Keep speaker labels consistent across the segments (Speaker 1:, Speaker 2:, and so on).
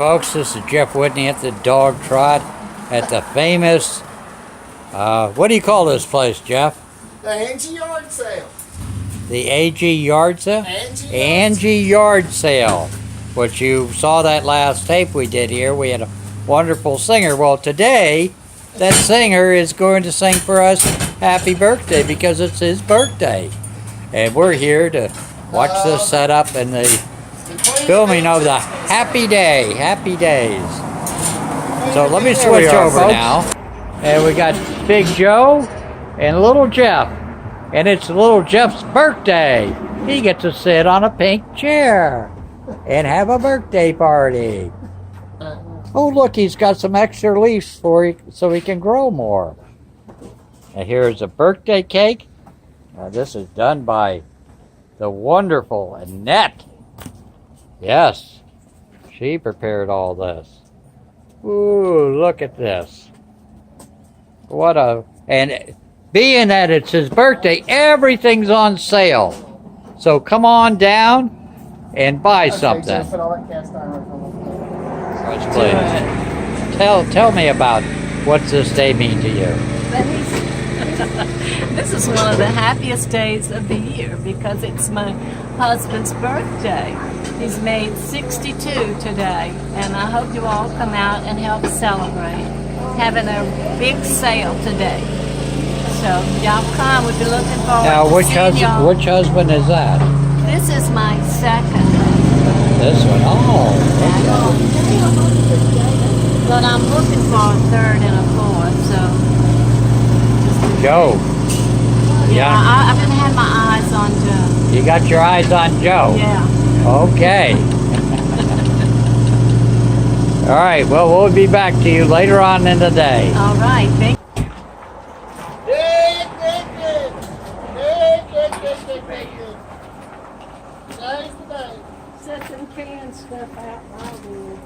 Speaker 1: Folks, this is Jeff Whitney at the Dogtrot at the famous, what do you call this place, Jeff?
Speaker 2: The Angie yard sale.
Speaker 1: The Angie yard sale? Angie yard sale. Which you saw that last tape we did here. We had a wonderful singer. Well, today, that singer is going to sing for us happy birthday because it's his birthday. And we're here to watch this setup and the filming of the happy day, happy days. So let me switch over now. And we got Big Joe and Little Jeff. And it's Little Jeff's birthday. He gets to sit on a pink chair and have a birthday party. Oh, look, he's got some extra leaves so he can grow more. And here's a birthday cake. This is done by the wonderful Annette. Yes, she prepared all this. Ooh, look at this. And being that it's his birthday, everything's on sale. So come on down and buy something. Please. Tell me about what's this day mean to you?
Speaker 3: This is one of the happiest days of the year because it's my husband's birthday. He's made 62 today, and I hope you all come out and help celebrate. Having a big sale today. So y'all come, we'll be looking forward to seeing y'all.
Speaker 1: Which husband is that?
Speaker 3: This is my second.
Speaker 1: This one? Oh.
Speaker 3: But I'm looking for a third and a fourth, so.
Speaker 1: Joe.
Speaker 3: Yeah, I've been having my eyes on Joe.
Speaker 1: You got your eyes on Joe?
Speaker 3: Yeah.
Speaker 1: Okay. All right, well, we'll be back to you later on in the day.
Speaker 3: All right, thank you. Set some canned stuff out while we're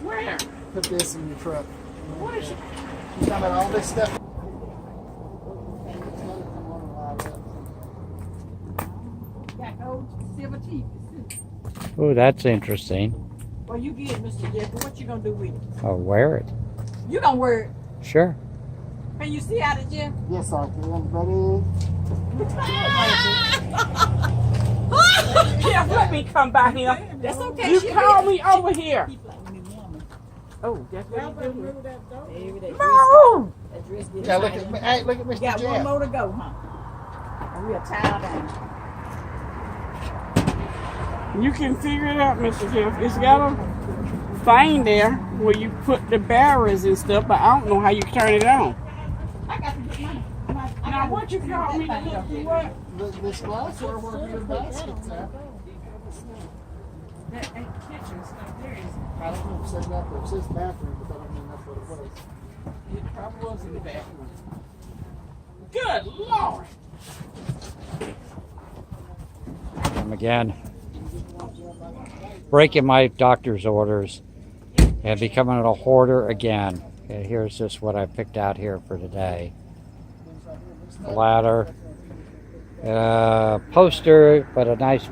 Speaker 2: Where? Put this in your truck.
Speaker 3: What is it?
Speaker 2: She's talking about all this stuff.
Speaker 1: Oh, that's interesting.
Speaker 4: Well, you get it, Mr. Jeff. What you gonna do with it?
Speaker 1: I'll wear it.
Speaker 4: You gonna wear it?
Speaker 1: Sure.
Speaker 4: Can you see out of Jeff?
Speaker 2: Yes, I can, buddy.
Speaker 4: Jeff, let me come back here. That's okay. You call me over here. Oh, that's what you do. Move!
Speaker 2: Yeah, look at me. Hey, look at Mr.
Speaker 4: Got
Speaker 2: Jeff.
Speaker 4: one more to go, huh? And we'll tie down. You can figure it out, Mr. Jeff. It's got a thing there where you put the barriers and stuff, but I don't know how you turn it on. I got to get my now, what you call me to look through what?
Speaker 2: This glass where your basket's at.
Speaker 4: That ain't kitchen stuff there, is it?
Speaker 2: I don't know if it says that, but it says bathroom, but I don't mean that's what it was.
Speaker 4: It probably was in the bathroom. Good Lord!
Speaker 1: I'm again breaking my doctor's orders and becoming a hoarder again. Okay, here's just what I picked out here for today. Ladder, poster, but a nice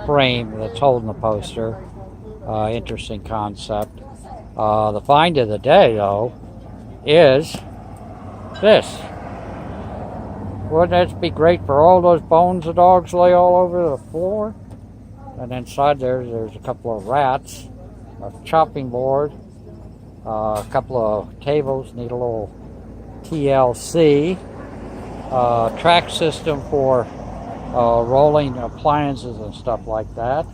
Speaker 1: frame that's holding the poster. Interesting concept. The find of the day, though, is this. Wouldn't that be great for all those bones the dogs lay all over the floor? And inside there's a couple of rats, a chopping board, a couple of tables, need a little TLC, track system for rolling appliances and stuff like that,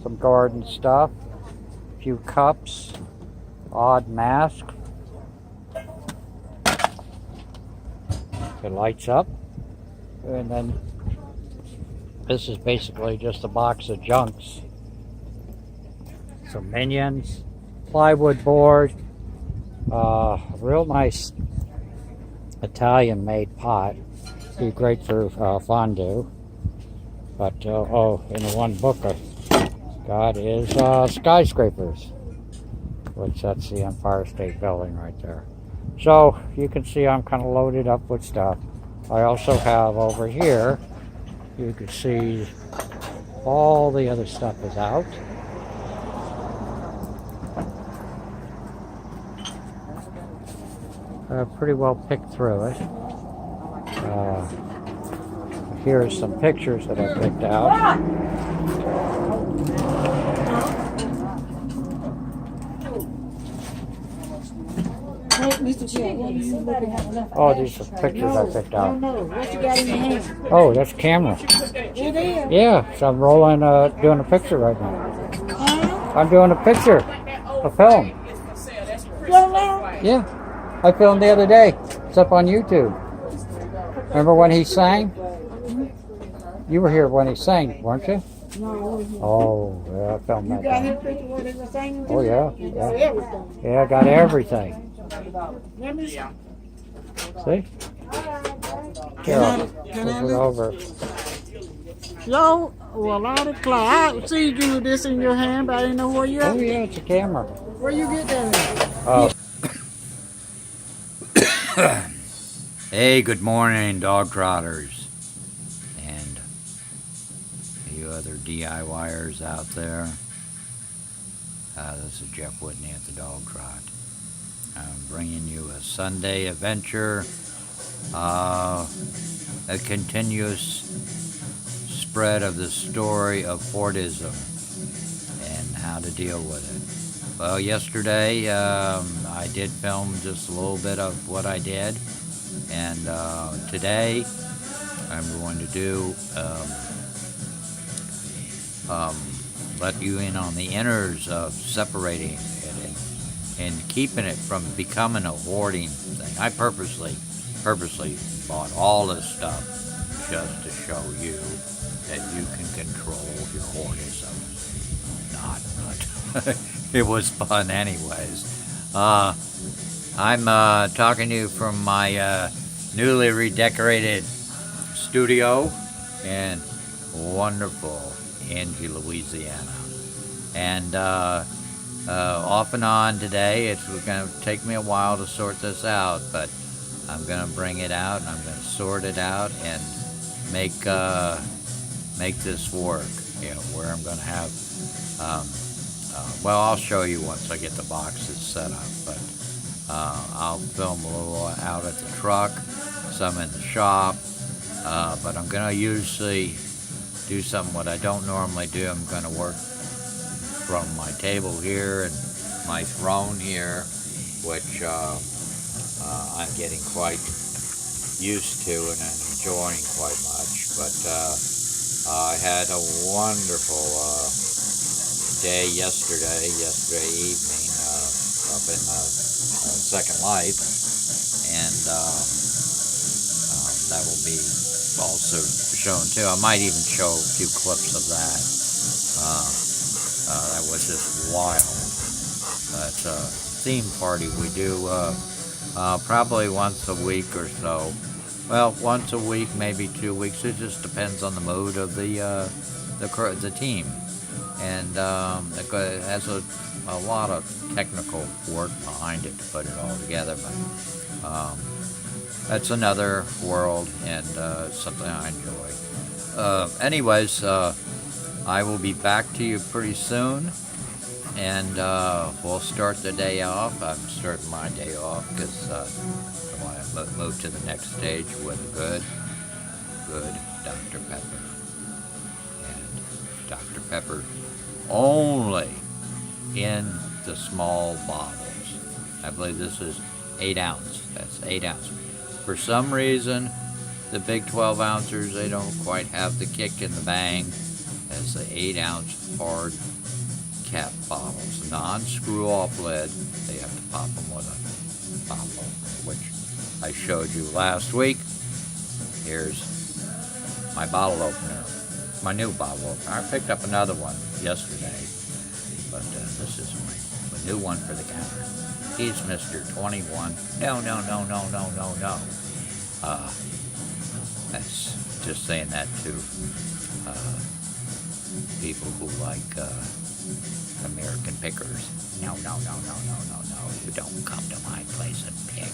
Speaker 1: some garden stuff, a few cups, odd mask. It lights up, and then this is basically just a box of junks. Some minions, plywood board, real nice Italian-made pot. Be great for fondue. But in the one book I've got is skyscrapers, which that's the Empire State Building right there. So you can see I'm kind of loaded up with stuff. I also have over here, you can see all the other stuff is out. Pretty well picked through it. Here are some pictures that I picked out. Oh, these are pictures I picked out.
Speaker 2: What you got in your hand?
Speaker 1: Oh, that's camera.
Speaker 2: It is.
Speaker 1: Yeah, so I'm rolling, doing a picture right now. I'm doing a picture, a film. Yeah, I filmed the other day. It's up on YouTube. Remember when he sang? You were here when he sang, weren't you?
Speaker 2: No.
Speaker 1: Oh, yeah, I filmed that.
Speaker 2: You got his picture where they were singing?
Speaker 1: Oh, yeah.
Speaker 2: Everything.
Speaker 1: Yeah, I got everything.
Speaker 2: Let me see.
Speaker 1: See? Carol, move it over.
Speaker 2: Yo, well, out of class. I see you with this in your hand, but I didn't know where you
Speaker 1: Oh,
Speaker 2: at.
Speaker 1: yeah, it's a camera.
Speaker 2: Where you get that at?
Speaker 1: Hey, good morning, Dogtrotters. And you other DIYers out there. This is Jeff Whitney at the Dogtrot. I'm bringing you a Sunday adventure, a continuous spread of the story of Fordism and how to deal with it. Well, yesterday I did film just a little bit of what I did, and today I'm going to do let you in on the inners of separating it and keeping it from becoming a hoarding thing. I purposely bought all this stuff just to show you that you can control your hoardism. Not. It was fun anyways. I'm talking to you from my newly redecorated studio in wonderful Angie, Louisiana. And off and on today, it's going to take me a while to sort this out, but I'm going to bring it out and I'm going to sort it out and make this work. You know, where I'm going to have, well, I'll show you once I get the boxes set up, but I'll film a little out at the truck, some in the shop, but I'm going to usually do something what I don't normally do. I'm going to work from my table here and my throne here, which I'm getting quite used to and I'm enjoying quite much. But I had a wonderful day yesterday evening up in Second Life, and that will be also shown too. I might even show a few clips of that. That was just wild. That's a theme party we do probably once a week or so. Well, once a week, maybe 2 weeks. It just depends on the mood of the team, and it has a lot of technical work behind it to put it all together. But that's another world and something I enjoy. Anyways, I will be back to you pretty soon, and we'll start the day off. I'm starting my day off because I want to move to the next stage with a good Dr. Pepper. And Dr. Pepper only in the small bottles. I believe this is 8 ounce. That's 8 ounce. For some reason, the big 12 ounces, they don't quite have the kick in the bang as the 8 ounce hard cap bottles. Non-screw off lid, they have to pop them with a bottle, which I showed you last week. Here's my bottle opener, my new bottle opener. I picked up another one yesterday, but this is my new one for the counter. He's Mr. 21. No. That's just saying that to people who like American pickers. No. You don't come to my place and pick.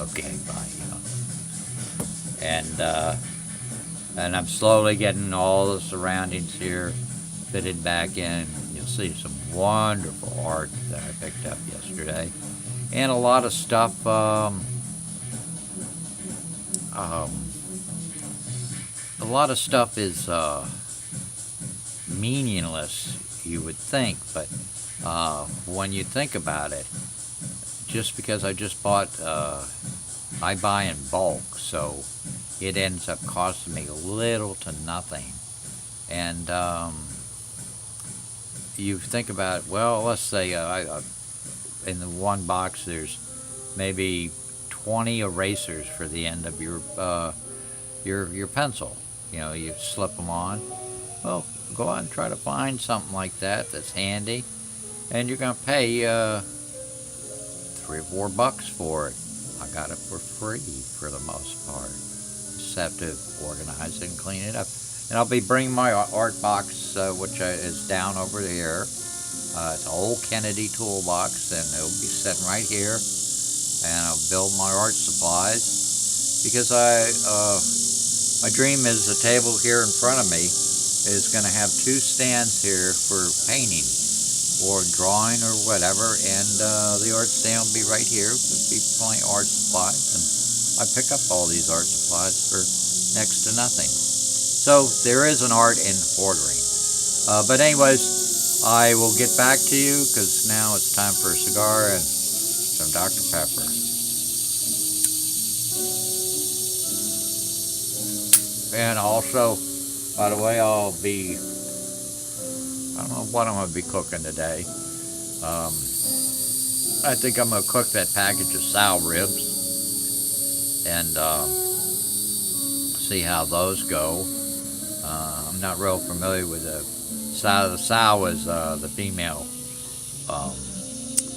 Speaker 1: Okay, bye. and I'm slowly getting all the surroundings here fitted back in. You'll see some wonderful art that I picked up yesterday, and a lot of stuff. A lot of stuff is meaningless, you would think, but when you think about it, just because I just bought, I buy in bulk, so it ends up costing me little to nothing. And you think about, well, let's say in the one box there's maybe 20 erasers for the end of your pencil. You know, you slip them on. Well, go out and try to find something like that that's handy, and you're gonna pay $3 or $4 for it. I got it for free for the most part. Just have to organize it and clean it up. And I'll be bringing my art box, which is down over here. It's an old Kennedy toolbox, and it'll be sitting right here. And I'll build my art supplies, because my dream is the table here in front of me is going to have 2 stands here for painting or drawing or whatever, and the art stand will be right here. There'll be plenty of art supplies, and I pick up all these art supplies for next to nothing. So there is an art in ordering. But anyways, I will get back to you, because now it's time for a cigar and some Dr. Pepper. And also, by the way, I don't know what I'm going to be cooking today. I think I'm going to cook that package of sow ribs and see how those go. I'm not real familiar with the sow. The sow is the female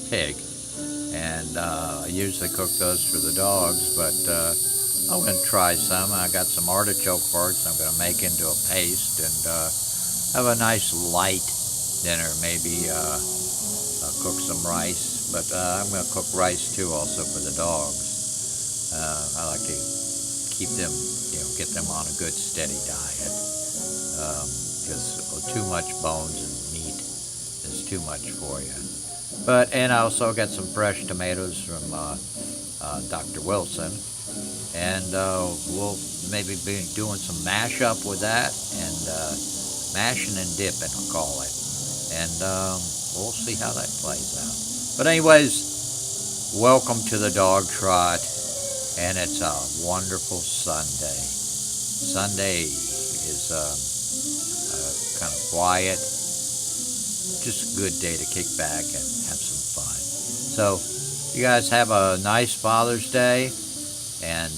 Speaker 1: pig, and I usually cook those for the dogs, but I'm going to try some. I got some artichoke parts I'm going to make into a paste, and have a nice light dinner. Maybe cook some rice, but I'm going to cook rice too also for the dogs. I like to keep them, get them on a good steady diet, because too much bones and meat is too much for you. And I also got some fresh tomatoes from Dr. Wilson. And we'll maybe be doing some mash-up with that, and mashing and dipping, I'll call it. And we'll see how that plays out. But anyways, welcome to the Dogtrot, and it's a wonderful Sunday. Sunday is kind of quiet, just a good day to kick back and have some fun. So you guys have a nice Father's Day. And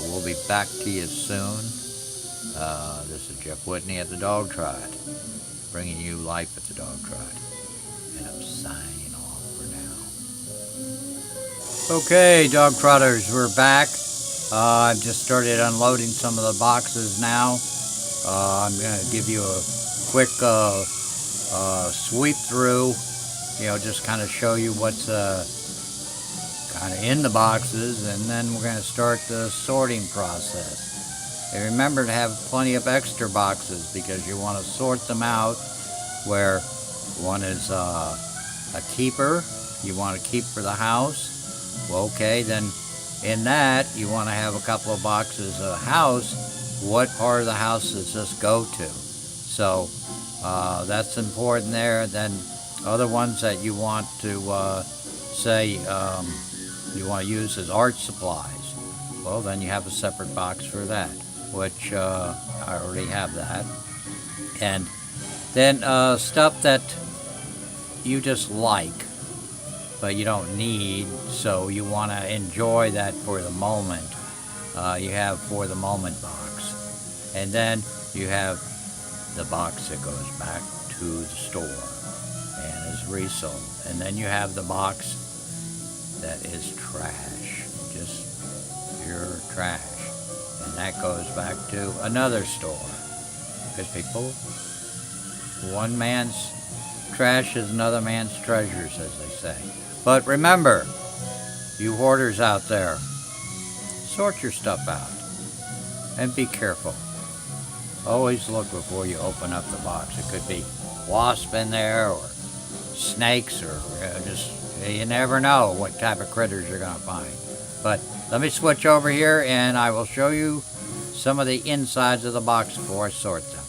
Speaker 1: we'll be back to you soon. This is Jeff Whitney at the Dogtrot, bringing you life at the Dogtrot. And I'm signing off for now. Okay, Dogtrotters, we're back. I've just started unloading some of the boxes now. I'm going to give you a quick sweep through, just kind of show you what's kind of in the boxes, and then we're going to start the sorting process. And remember to have plenty of extra boxes, because you want to sort them out, where one is a keeper, you want to keep for the house. Well, okay, then in that you want to have a couple of boxes of house. What part of the house does this go to? So that's important there. Then other ones that you want to say you want to use as art supplies, well, then you have a separate box for that, which I already have that. And then stuff that you just like, but you don't need, so you want to enjoy that for the moment. You have for the moment box. And then you have the box that goes back to the store and is resold. And then you have the box that is trash, just pure trash, and that goes back to another store, because people, one man's trash is another man's treasures, as they say. But remember, you hoarders out there, sort your stuff out. And be careful. Always look before you open up the box. It could be wasp in there or snakes or you never know what type of critters you're going to find. But let me switch over here and I will show you some of the insides of the box before I sort them.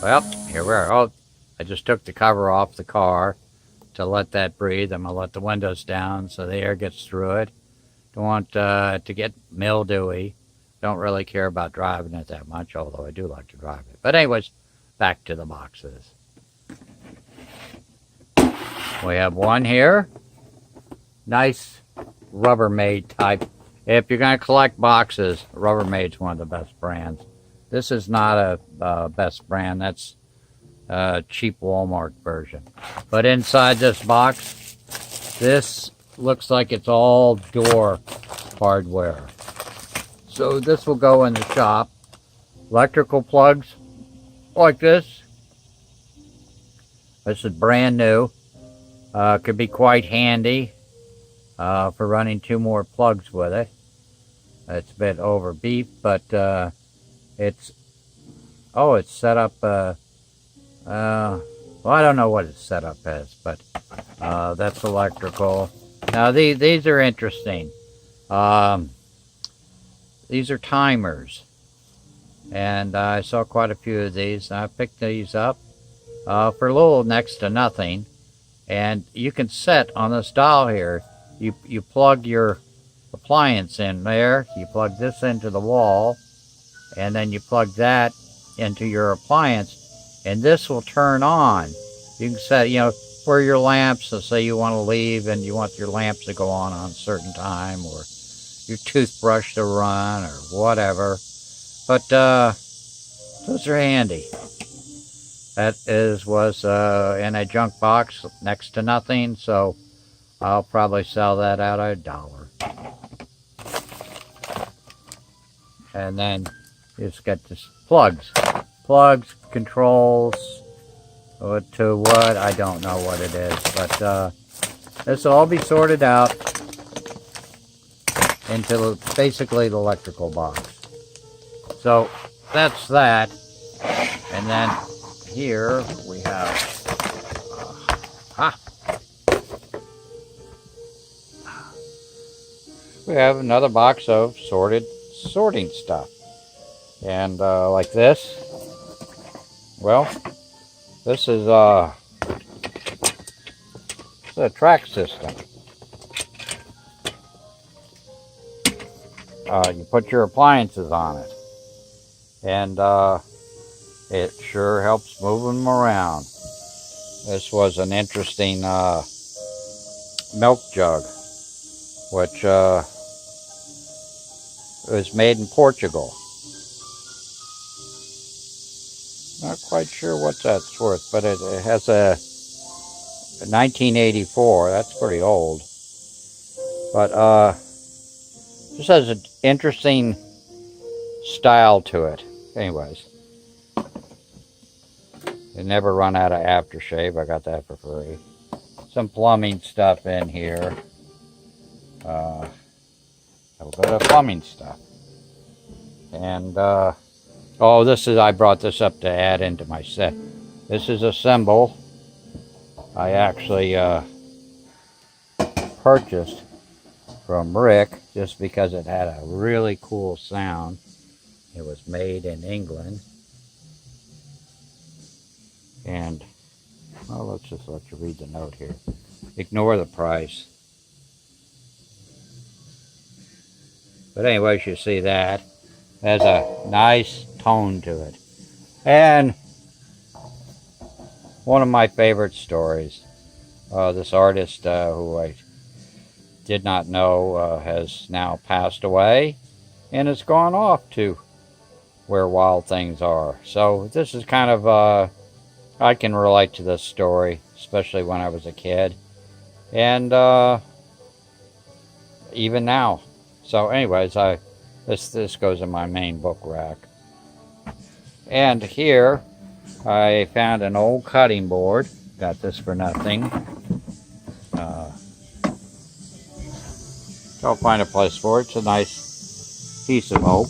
Speaker 1: Well, here we are. Oh, I just took the cover off the car to let that breathe. I'm going to let the windows down so the air gets through it. Don't want to get mildewy. Don't really care about driving it that much, although I do like to drive it. But anyways, back to the boxes. We have one here. Nice Rubbermaid type. If you're going to collect boxes, Rubbermaid's one of the best brands. This is not a best brand. That's a cheap Walmart version. But inside this box, this looks like it's all door hardware. So this will go in the shop. Electrical plugs like this. This is brand new. Could be quite handy for running 2 more plugs with it. It's a bit over beef, but it's set up. Well, I don't know what it's set up as, but that's electrical. Now these are interesting. These are timers, and I saw quite a few of these. I picked these up for a little next to nothing, and you can set on this dial here. You plug your appliance in there. You plug this into the wall, and then you plug that into your appliance, and this will turn on. You can set, for your lamps. So say you want to leave and you want your lamps to go on a certain time, or your toothbrush to run, or whatever. But those are handy. That was in a junk box next to nothing, so I'll probably sell that out at $1. And then you just get this plugs, controls. To what? I don't know what it is, but this will all be sorted out into basically the electrical box. So that's that. And then here we have we have another box of sorting stuff. And like this. Well, this is a track system. You put your appliances on it, and it sure helps moving them around. This was an interesting milk jug, which was made in Portugal. Not quite sure what that's worth, but it has a 1984. That's pretty old. But this has an interesting style to it. Anyways, they never run out of aftershave. I got that for free. Some plumbing stuff in here. A little bit of plumbing stuff. And I brought this up to add into my set. This is a cymbal I actually purchased from Rick just because it had a really cool sound. It was made in England. And, well, let's just let you read the note here. Ignore the price. But anyways, you see that. It has a nice tone to it. And one of my favorite stories. This artist who I did not know has now passed away and has gone off to where wild things are. So this is kind of, I can relate to this story, especially when I was a kid. And even now. So anyways, this goes in my main book rack. And here I found an old cutting board. Got this for nothing. I'll find a place for it. It's a nice piece of oak.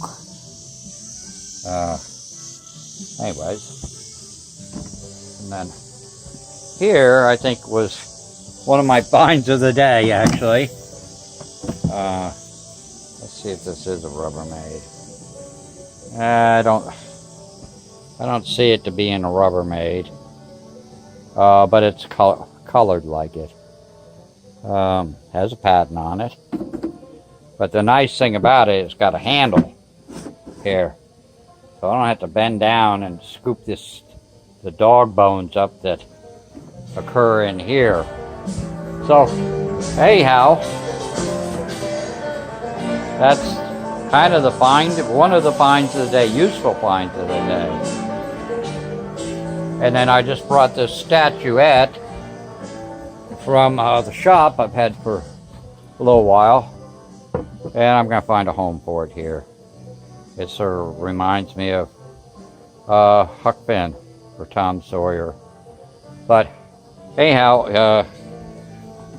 Speaker 1: Anyways, and then here I think was one of my finds of the day, actually. Let's see if this is a Rubbermaid. I don't see it to be in a Rubbermaid, but it's colored like it. Has a patent on it. But the nice thing about it, it's got a handle here. So I don't have to bend down and scoop the dog bones up that occur in here. So, anyhow, that's kind of the find, one of the finds of the day, useful finds of the day. And then I just brought this statuette from the shop I've had for a little while. And I'm going to find a home for it here. It sort of reminds me of Huck Finn or Tom Sawyer. But anyhow,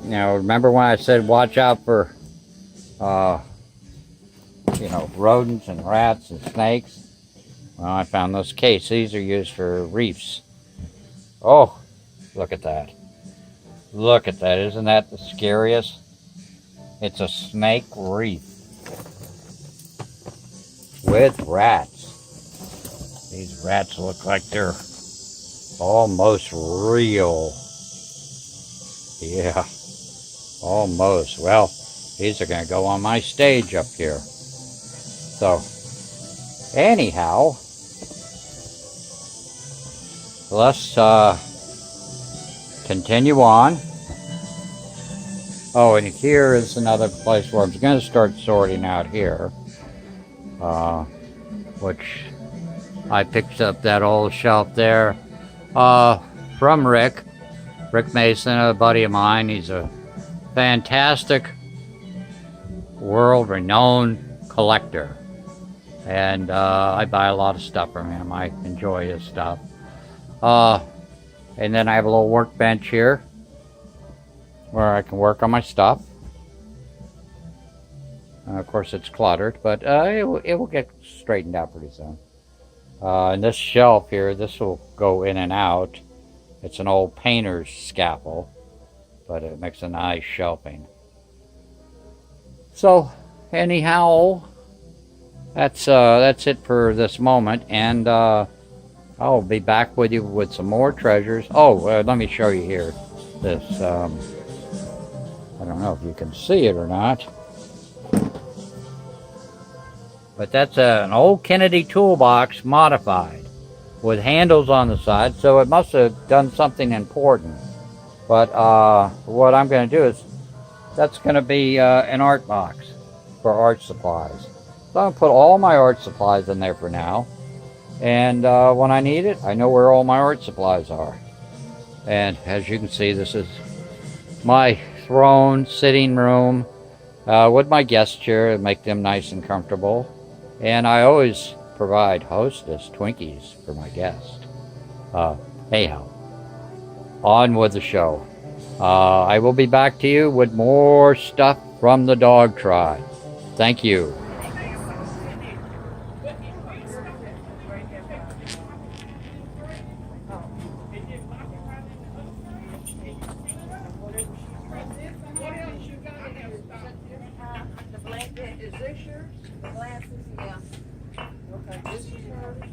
Speaker 1: you know, remember when I said watch out for, you know, rodents and rats and snakes? Well, I found this case. These are used for reefs. Oh, look at that. Look at that. Isn't that the scariest? It's a snake reef with rats. These rats look like they're almost real. Yeah, almost. Well, these are going to go on my stage up here. So, anyhow, let's continue on. Oh, and here is another place where I'm going to start sorting out here. Which I picked up that old shelf there from Rick Mason, a buddy of mine. He's a fantastic, world-renowned collector. And I buy a lot of stuff from him. I enjoy his stuff. And then I have a little workbench here where I can work on my stuff. Of course, it's cluttered, but it will get straightened out pretty soon. And this shelf here, this will go in and out. It's an old painter's scalpel, but it makes a nice shelving. So, anyhow, that's it for this moment, and I'll be back with you with some more treasures. Oh, let me show you here. This, I don't know if you can see it or not. But that's an old Kennedy toolbox modified with handles on the side, so it must have done something important. But what I'm going to do is, that's going to be an art box for art supplies. So I'm going to put all my art supplies in there for now. And when I need it, I know where all my art supplies are. And as you can see, this is my throne, sitting room, with my guest chair to make them nice and comfortable. And I always provide Hostess Twinkies for my guests. Anyhow, on with the show. I will be back to you with more stuff from the Dogtrot. Thank you.
Speaker 5: Is this yours? The glasses? Yeah. Okay, this is hers.